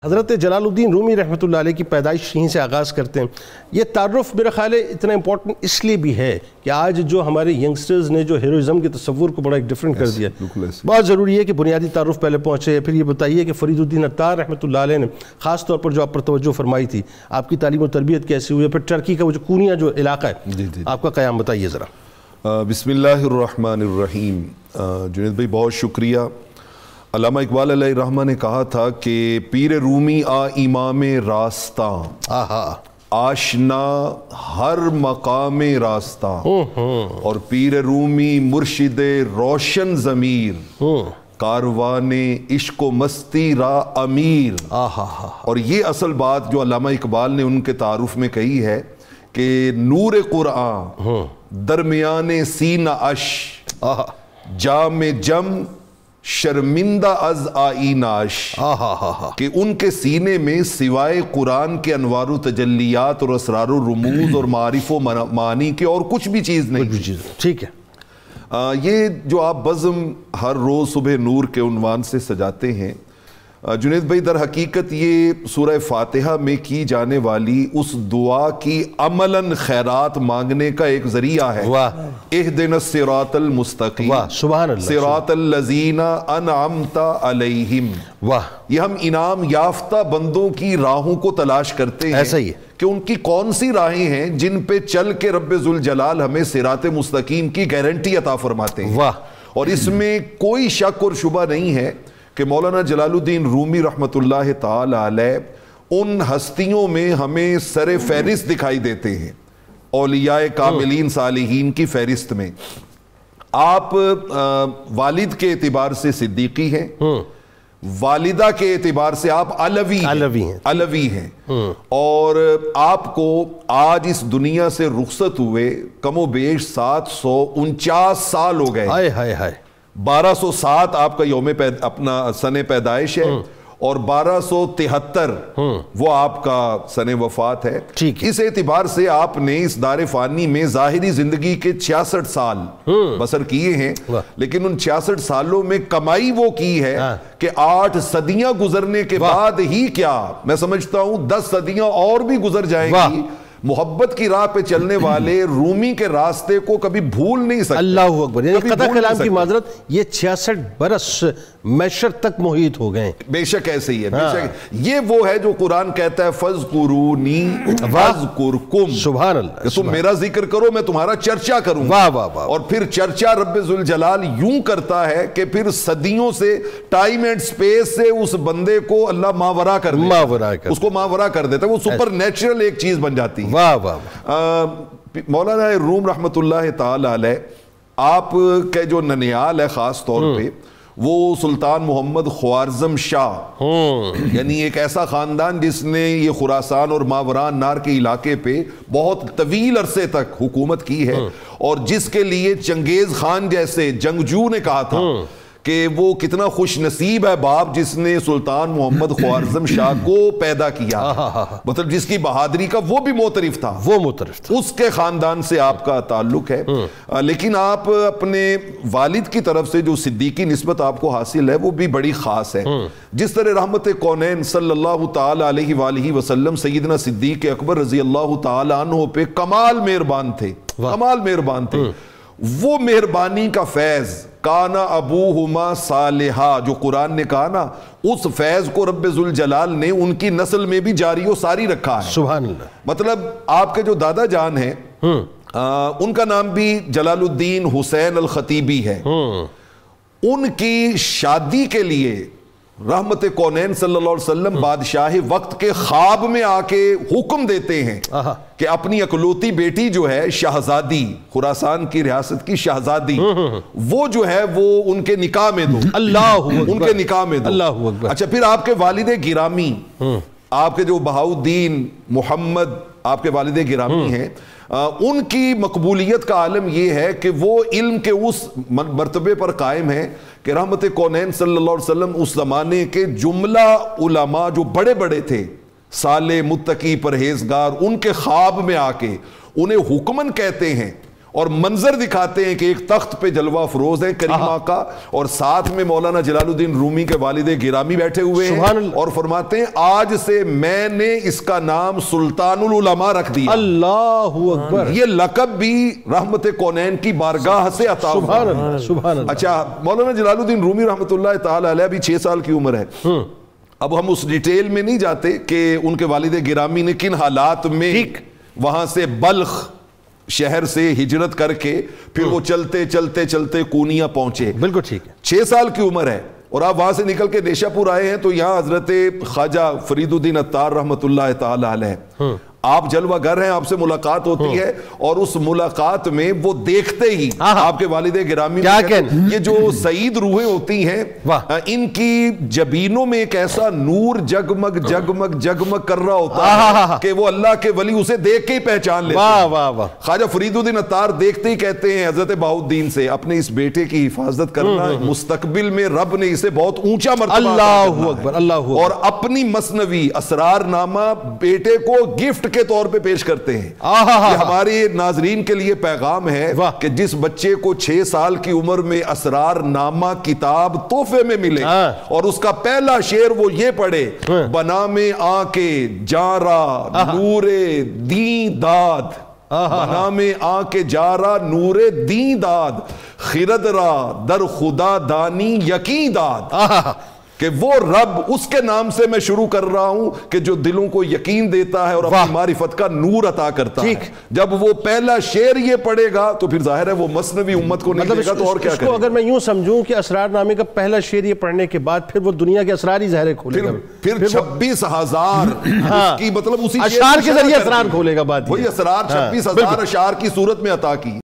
حضرت جلال الدین رومی رحمۃ اللہ علیہ کی پیدائش یہیں سے آغاز کرتے ہیں. یہ تعارف میرا خیال ہے اتنا امپورٹنٹ اس لیے بھی ہے کہ آج جو ہمارے ینگسٹرز نے جو ہیروئزم کے تصور کو بڑا ایک ڈیفرنٹ کر دیا، بہت ضروری ہے کہ بنیادی تعارف پہلے پہنچے. پھر یہ بتائیے کہ فرید الدین عطار رحمۃ اللہ علیہ نے خاص طور پر جو آپ پر توجہ فرمائی تھی، آپ کی تعلیم و تربیت کیسی ہوئی ہے، پھر ٹرکی کا وہ جو کونیا جو علاقہ ہے آپ کا قیام بتائیے ذرا. بسم اللہ الرحمن الرحیم. جنید بھائی بہت شکریہ. علامہ اقبال علیہ الرحمہ نے کہا تھا کہ پیر رومی امام راستاں آشنا ہر مقام راستاں، اور پیر رومی مرشد روشن ضمیر کاروان عشق و مستی را امیر. اور یہ اصل بات جو علامہ اقبال نے ان کے تعارف میں کہی ہے کہ نور قرآن درمیان سینہ اش، جام جم شرمندہ از آئیناش، کہ ان کے سینے میں سوائے قرآن کے انوار و تجلیات اور اسرار و رموز اور معارف و معانی کے اور کچھ بھی چیز نہیں. ٹھیک ہے. یہ جو آپ بزم ہر روز صبح نور کے عنوان سے سجاتے ہیں جنید بھائی، در حقیقت یہ سورہ فاتحہ میں کی جانے والی اس دعا کی عملاً خیرات مانگنے کا ایک ذریعہ ہے. اہدنا الصراط المستقیم صراط الذین انعمت علیہم. یہ ہم انعام یافتہ بندوں کی راہوں کو تلاش کرتے ہیں، ایسا ہی ہے کہ ان کی کون سی راہیں ہیں جن پہ چل کے رب ذوالجلال ہمیں صراط مستقیم کی گارنٹی عطا فرماتے ہیں. اور اس میں کوئی شک اور شبہ نہیں ہے کہ مولانا جلال الدین رومی رحمۃ اللہ تعالی علیہ ان ہستیوں میں ہمیں سر فہرست دکھائی دیتے ہیں اولیاء کاملین صالحین کی فہرست میں. آپ والد کے اعتبار سے صدیقی ہیں، والدہ کے اعتبار سے آپ علوی ہیں، اور آپ کو آج اس دنیا سے رخصت ہوئے کم و بیش 749 سال ہو گئے. 1207 آپ کا یوم اپنا سن پیدائش ہے، اور 1273 وہ آپ کا سن وفات ہے. اس اعتبار سے آپ نے اس دار فانی میں ظاہری زندگی کے 66 سال بسر کیے ہیں، لیکن ان 66 سالوں میں کمائی وہ کی ہے کہ 8 صدیاں گزرنے کے بعد ہی کیا، میں سمجھتا ہوں 10 صدیاں اور بھی گزر جائیں گی، محبت کی راہ پہ چلنے والے رومی کے راستے کو کبھی بھول نہیں سکتے. اللہ اکبر. یعنی قطع کلام کی معذرت، یہ 66 برس میشر تک محیط ہو گئے. بے شک ایسے ہی ہے، بے شک. یہ وہ ہے جو قرآن کہتا ہے فَاذْكُرُونِي أَذْكُرْكُمْ. سبحان اللہ. کہ تم میرا ذکر کرو میں تمہارا چرچا کروں. اور پھر چرچا رب ذوالجلال یوں کرتا ہے کہ پھر صدیوں سے ٹائم اینڈ سپیس سے اس بندے کو اللہ ماورا کر دیتا ہے، اس کو ماورا کر دیتا ہے، وہ سپر نیچرل ایک چیز بن جاتی ہے. مولانا روم رحمۃ اللہ تعالی علیہ آپ کے جو ننیال ہے خاص طور پہ، وہ سلطان محمد خوارزم شاہ، یعنی ایک ایسا خاندان جس نے یہ خراسان اور ماوران نار کے علاقے پہ بہت طویل عرصے تک حکومت کی ہے، اور جس کے لیے چنگیز خان جیسے جنگجو نے کہا تھا کہ وہ کتنا خوش نصیب ہے باپ جس نے سلطان محمد خوارزم شاہ کو پیدا کیا، مطلب جس کی بہادری کا وہ بھی معترف تھا. اس کے خاندان سے آپ کا تعلق ہے. لیکن آپ اپنے والد کی طرف سے جو صدیقی نسبت آپ کو حاصل ہے وہ بھی بڑی خاص ہے. جس طرح رحمت کونین صلی اللہ تعالی علیہ وآلہ وسلم سیدنا صدیق اکبر رضی اللہ تعالی عنہ پہ کمال مہربان تھے، وہ مہربانی کا فیض کانا ابوہما صالحا جو قرآن نے کہا نا، اس فیض کو رب ذوالجلال نے ان کی نسل میں بھی جاری و ساری رکھا ہے. سبحان اللہ. مطلب آپ کے جو دادا جان ہیں ان کا نام بھی جلال الدین حسین الخطیبی ہے. ان کی شادی کے لیے رحمت کونین صلی اللہ علیہ وسلم بادشاہ وقت کے خواب میں آ کے حکم دیتے ہیں کہ اپنی اکلوتی بیٹی جو ہے شہزادی، خراسان کی ریاست کی شہزادی، وہ جو ہے وہ ان کے نکاح میں دو. ان کے نکاح میں دو. اچھا، پھر آپ کے والد گرامی، آپ کے جو بہاؤالدین محمد آپ کے والد گرامی ہیں، ان کی مقبولیت کا عالم یہ ہے کہ وہ علم کے اس مرتبے پر قائم ہیں کہ رحمت کونین صلی اللہ علیہ وسلم اس زمانے کے جملہ علماء جو بڑے بڑے تھے، صالح، متقی، پرہیزگار، ان کے خواب میں آ کے انہیں حکمن کہتے ہیں اور منظر دکھاتے ہیں کہ ایک تخت پہ جلوہ افروز ہے کریم آقا اور ساتھ میں مولانا جلال الدین رومی کے والد گرامی بیٹھے ہوئے ہیں اور فرماتے ہیں آج سے میں نے اس کا نام سلطان العلماء رکھ دیا. اللہ اکبر. یہ لقب بھی رحمت کونین کی بارگاہ سے عطا ہوا. سبحان اللہ. اچھا مولانا جلال الدین رومی رحمت اللہ تعالی علیہ بھی 6 سال کی عمر ہے. اب ہم اس ڈیٹیل میں نہیں جاتے کہ ان کے والد گرامی نے کن حالات میں وہاں سے بلخ شہر سے ہجرت کر کے پھر وہ چلتے چلتے چلتے کونیا پہنچے. بالکل ٹھیک ہے. 6 سال کی عمر ہے اور آپ وہاں سے نکل کے نیشا پور آئے ہیں تو یہاں حضرت خواجہ فرید الدین عطار رحمت اللہ تعالی علیہ آپ جلوہ گر ہیں, آپ سے ملاقات ہوتی ہے اور اس ملاقات میں وہ دیکھتے ہی آپ کے والد گرامی یہ جو سعید روحیں ہوتی ہیں ان کی جبینوں میں ایک ایسا نور جگمگ جگمگ جگمگ کر رہا ہوتا ہے کہ وہ اللہ کے ولی اسے دیکھ کے ہی پہچان لیتے ہیں. خواجہ فرید الدین عطار دیکھتے ہی کہتے ہیں حضرت بہاؤالدین سے اپنے اس بیٹے کی حفاظت کرنا, مستقبل میں رب نے اسے بہت اونچا مرتبہ اللہ اکبر اللہ اور اپنی مثنوی اسرار نامہ بیٹے کو گفٹ کے طور پہ پیش کرتے ہیں. یہ ہمارے ناظرین کے لیے پیغام ہے کہ جس بچے کو 6 سال کی عمر میں اسرار نامہ کتاب تحفے میں ملے اور اس کا پہلا شعر وہ یہ پڑھے بنا میں آنکھ جارا نور دین داد, بنا میں آنکھ جارا نور دین داد, خرد را در خدا دانی یقین داد. کہ وہ رب اس کے نام سے میں شروع کر رہا ہوں کہ جو دلوں کو یقین دیتا ہے اور اپنی معرفت کا نور عطا کرتا ہے. جب وہ پہلا شعر یہ پڑھے گا تو پھر ظاہر ہے وہ مثنوی امت کو نہیں دے گا تو اور کیا کرے گا. اگر میں یوں سمجھوں کہ اسرار نامے کا پہلا شعر یہ پڑھنے کے بعد پھر وہ دنیا کے اسرار ہی ظاہر کھولے گا. پھر 26,000 کی مطلب اسی اشعار کے ذریعے اسرار کھولے گا. بات وہی اسرار 26,000 اشعار کی صورت میں عطا کی.